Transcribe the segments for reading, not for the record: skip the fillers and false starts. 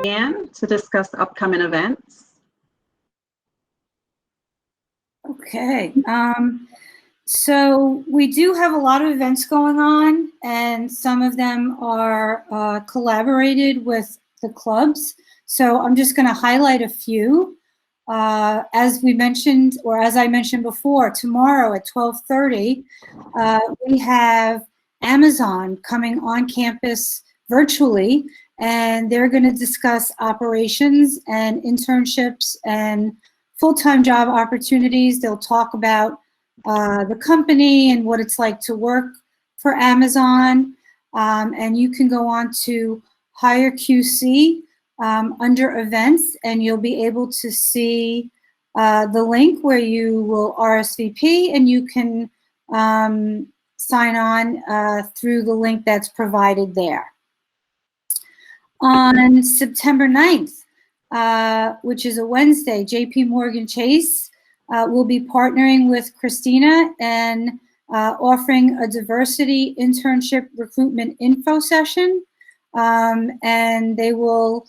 Diane to discuss upcoming events. Okay. So we do have a lot of events going on, and some of them are collaborated with the clubs. So I'm just going to highlight a few. As we mentioned, or as I mentioned before, tomorrow at 12:30, we have Amazon coming on campus virtually, and they're going to discuss operations and internships and full-time job opportunities. They'll talk about the company and what it's like to work for Amazon. And you can go on to hireqc under events, and you'll be able to see the link where you will RSVP, and you can sign on through the link that's provided there. On September 9th, which is a Wednesday, JP Morgan Chase will be partnering with Christina and offering a diversity internship recruitment info session. And they will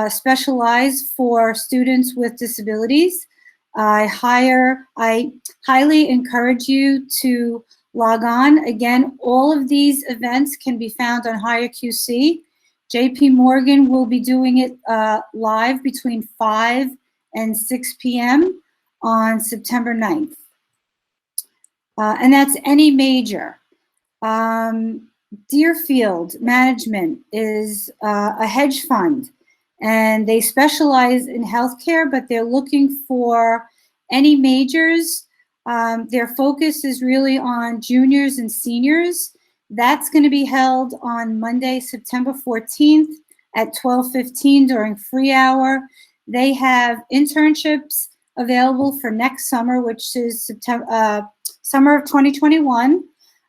specialize for students with disabilities. I highly encourage you to log on. Again, all of these events can be found on hireqc. JP Morgan will be doing it live between 5 and 6 p.m. on September 9th. And that's any major. Deerfield Management is a hedge fund, and they specialize in healthcare, but they're looking for any majors. Their focus is really on juniors and seniors. That's going to be held on Monday, September 14th at 12:15 during free hour. They have internships available for next summer, which is summer of 2021.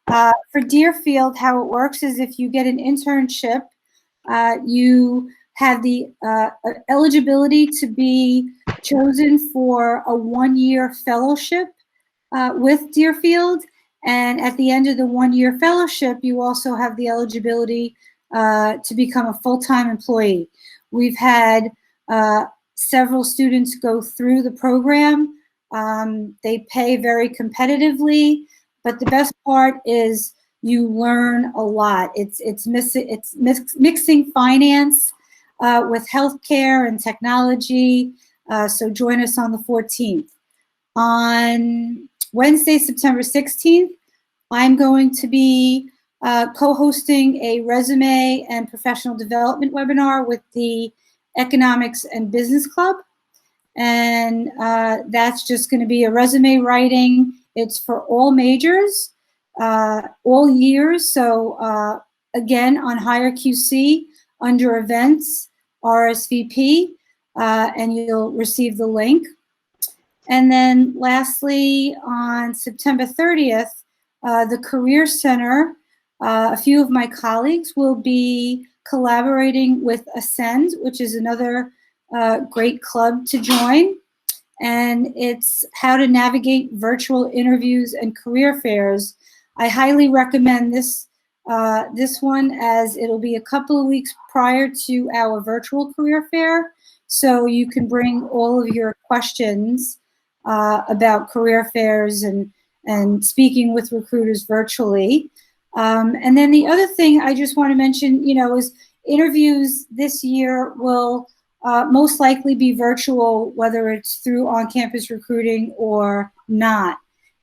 For Deerfield, how it works is if you get an internship, you have the eligibility to be chosen for a one-year fellowship with Deerfield. And at the end of the one-year fellowship, you also have the eligibility to become a full-time employee. We've had several students go through the program. They pay very competitively, but the best part is you learn a lot. It's mixing finance with healthcare and technology. So join us on the 14th. On Wednesday, September 16th, I'm going to be co-hosting a resume and professional development webinar with the Economics and Business Club. And that's just going to be a resume writing. It's for all majors, all years. So again, on hireqc, under events, RSVP, and you'll receive the link. And then lastly, on September 30th, the Career Center, a few of my colleagues will be collaborating with Ascend, which is another great club to join. And it's how to navigate virtual interviews and career fairs. I highly recommend this one, as it'll be a couple of weeks prior to our virtual career fair. So you can bring all of your questions about career fairs and speaking with recruiters virtually. And then the other thing I just want to mention, is interviews this year will most likely be virtual, whether it's through on-campus recruiting or not.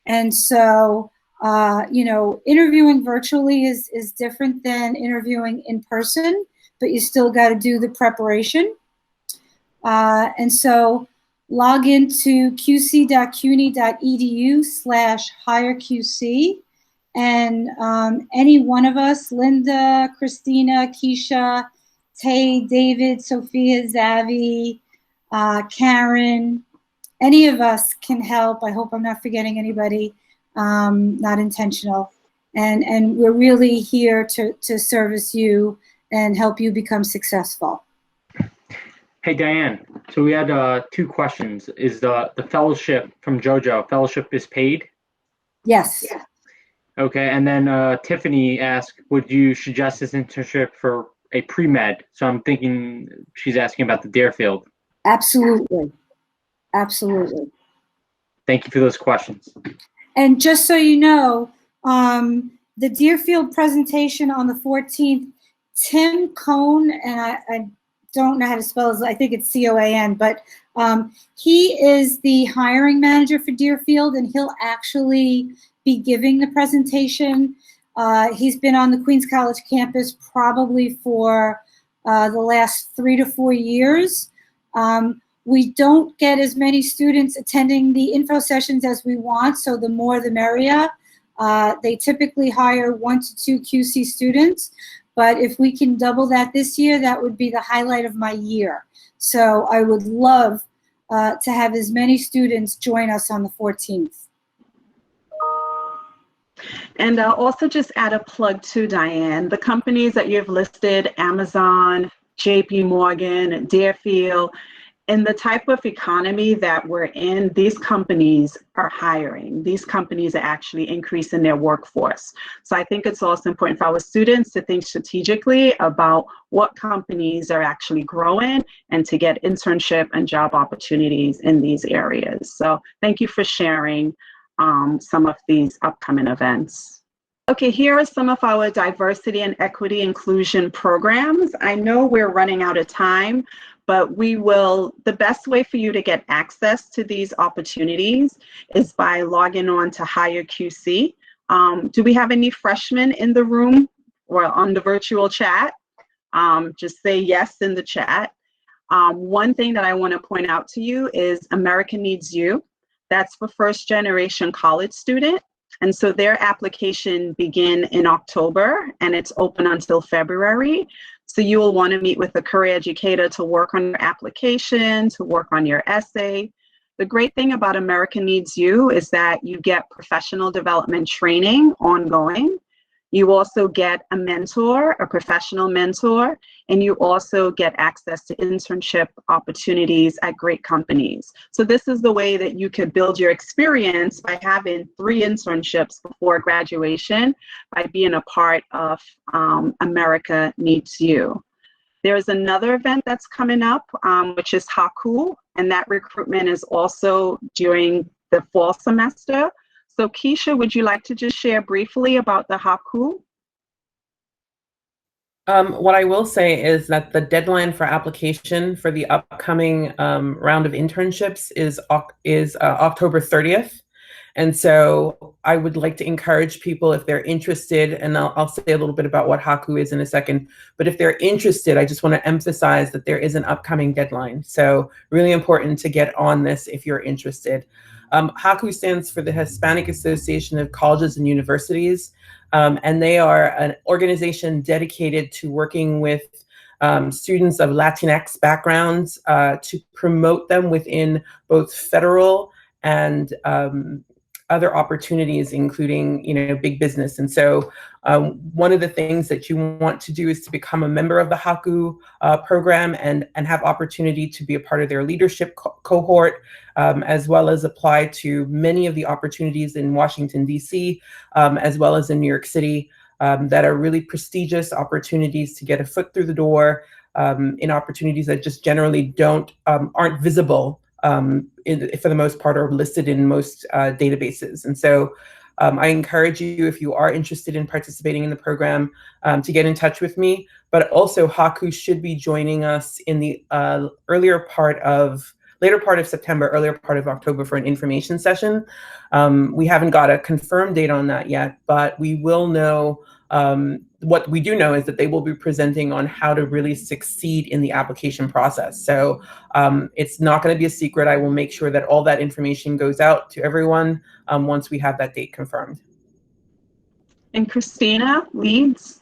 And so, interviewing virtually is different than interviewing in person, but you still got to do the preparation. And so log into qc.cuny.edu/hireqc, and any one of us, Linda, Christina, Keisha, Tay, David, Sophia, Zavi, Karen, any of us can help. I hope I'm not forgetting anybody, not intentional. And we're really here to service you and help you become successful. Hey, Diane, so we had 2 questions. Is the fellowship from JoJo, fellowship is paid? Yes. Okay, and then Tiffany asked, would you suggest this internship for a pre-med. So I'm thinking she's asking about the Deerfield. Absolutely. Absolutely. Thank you for those questions. And just so you know, the Deerfield presentation on the 14th, Tim Cohn, and I don't know how to spell his, I think it's C-O-A-N, but he is the hiring manager for Deerfield, and he'll actually be giving the presentation. He's been on the Queens College campus probably for the last 3 to 4 years. We don't get as many students attending the info sessions as we want, so the more the merrier. They typically hire 1 to 2 QC students, but if we can double that this year, that would be the highlight of my year. So I would love to have as many students join us on the 14th. And I'll also just add a plug to Diane. The companies that you've listed, Amazon, JP Morgan, Deerfield, in the type of economy that we're in, these companies are hiring. These companies are actually increasing their workforce. So I think it's also important for our students to think strategically about what companies are actually growing and to get internship and job opportunities in these areas. So thank you for sharing some of these upcoming events. Okay, here are some of our diversity and equity inclusion programs. I know we're running out of time, but the best way for you to get access to these opportunities is by logging on to hireqc. Do we have any freshmen in the room or on the virtual chat? Just say yes in the chat. One thing that I want to point out to you is America Needs You. That's for first-generation college student. And so their application begin in October and it's open until February. So you will want to meet with a career educator to work on your application, to work on your essay. The great thing about America Needs You is that you get professional development training ongoing. You also get a mentor, a professional mentor, and you also get access to internship opportunities at great companies. So this is the way that you could build your experience by having 3 internships before graduation, by being a part of America Needs You. There's another event that's coming up, which is Haku, and that recruitment is also during the fall semester. So Keisha, would you like to just share briefly about the Haku? What I will say is that the deadline for application for the upcoming round of internships is October 30th. And so I would like to encourage people, if they're interested, and I'll say a little bit about what Haku is in a second, but if they're interested, I just want to emphasize that there is an upcoming deadline. So really important to get on this if you're interested. Haku stands for the Hispanic Association of Colleges and Universities, and they are an organization dedicated to working with students of Latinx backgrounds to promote them within both federal and other opportunities, including, big business. And so one of the things that you want to do is to become a member of the Haku program and have opportunity to be a part of their leadership cohort, as well as apply to many of the opportunities in Washington, D.C., as well as in New York City, that are really prestigious opportunities to get a foot through the door in opportunities that just generally aren't visible for the most part, are listed in most databases. And so I encourage you, if you are interested in participating in the program, to get in touch with me. But also Haku should be joining us in the later part of September, earlier part of October for an information session. We haven't got a confirmed date on that yet, but we will know. What we do know is that they will be presenting on how to really succeed in the application process. So it's not going to be a secret. I will make sure that all that information goes out to everyone once we have that date confirmed. And Christina, Leeds?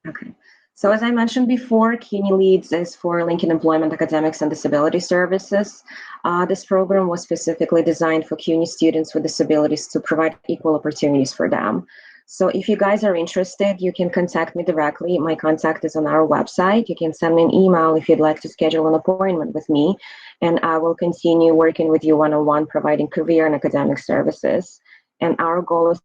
Okay. So as I mentioned before, CUNY Leads is for linking employment, academics, and disability services. This program was specifically designed for CUNY students with disabilities to provide equal opportunities for them. So if you guys are interested, you can contact me directly. My contact is on our website. You can send me an email if you'd like to schedule an appointment with me, and I will continue working with you one-on-one, providing career and academic services. And our goal is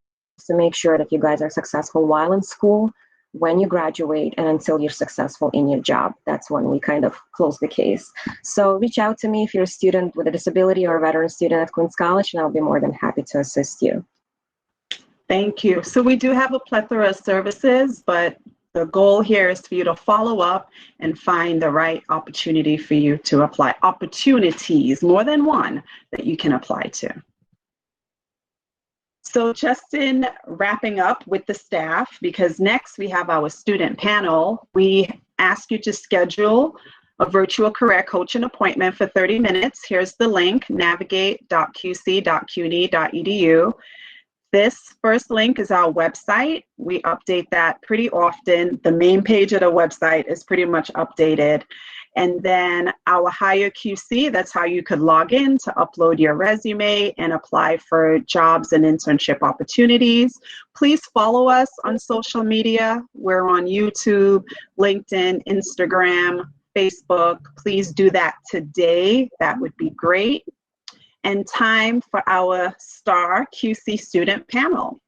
to make sure that you guys are successful while in school, when you graduate, and until you're successful in your job. That's when we kind of close the case. So reach out to me if you're a student with a disability or a veteran student at Queens College, and I'll be more than happy to assist you. Thank you. So we do have a plethora of services, but the goal here is for you to follow up and find the right opportunity for you to apply. Opportunities, more than one, that you can apply to. So just in wrapping up with the staff, because next we have our student panel, we ask you to schedule a virtual career coaching appointment for 30 minutes. Here's the link, navigate.qc.cuny.edu. This first link is our website. We update that pretty often. The main page of the website is pretty much updated. And then our hireqc, that's how you could log in to upload your resume and apply for jobs and internship opportunities. Please follow us on social media. We're on YouTube, LinkedIn, Instagram, Facebook. Please do that today. That would be great. And time for our star QC student panel.